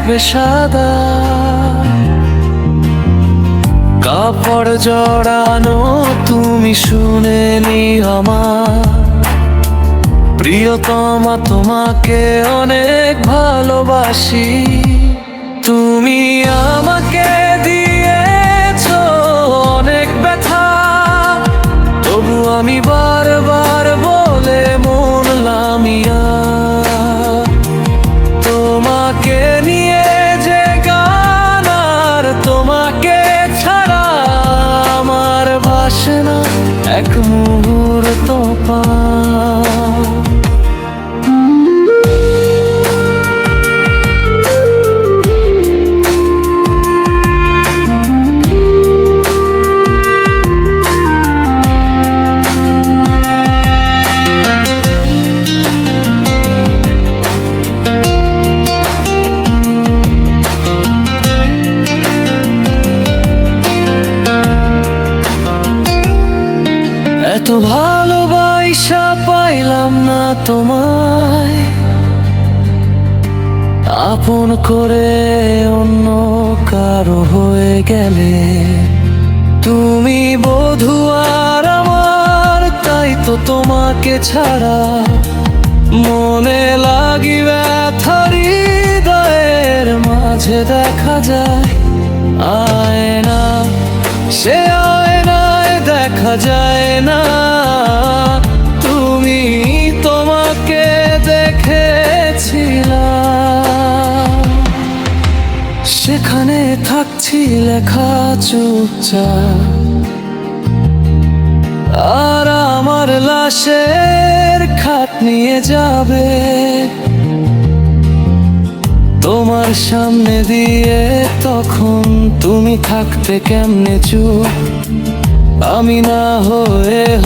থাকবে সাদা। কাপড় জড়ানো তুমি শুনেনি আমার প্রিয়তমা, তোমাকে অনেক ভালোবাসি। তুমি আমাকে দিয়েছো অনেক ব্যথা, তবু আমি বারবার বলে মন লামিয়া। তোমাকে নিয়ে যে গান, আর তোমাকে ছাড়া আমার ভাসে না এক মুহূর্ত পা। এত ভালোবাসা পাইলাম না তোমায়, আপন করে অন্য কারো হয়ে গেলে। তুমি বধূ আর আমার, তাই তো তোমাকে ছাড়া মনে লাগি ব্যথা হৃদয়ের মাঝে দেখা যায়। আয়না সে আয়নায় দেখা যায় না, তুমি তোমাকে দেখেছিলাম। সেখানে থাকছি লেখা চুপচাপ, আর আমার লাশের খাট নিয়ে যাবে। তোমার সামনে দিয়ে তখন তুমি থাকতে কেমনে চুপ, আমি না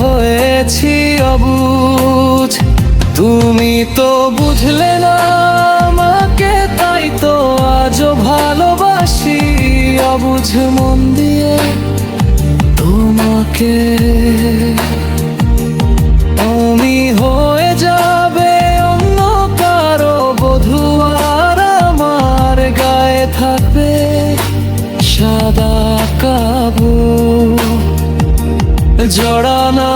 হয়েছি অবুঝ। তুমি তো বুঝলে না আমাকে, তাই তো আজও ভালোবাসি অবুঝ মন দিয়ে তোমাকে। তুমি হয়ে যাবে অন্য কারো বধূ, আর আমার গায়ে থাকবে সাদা কাপড় জড়ানা।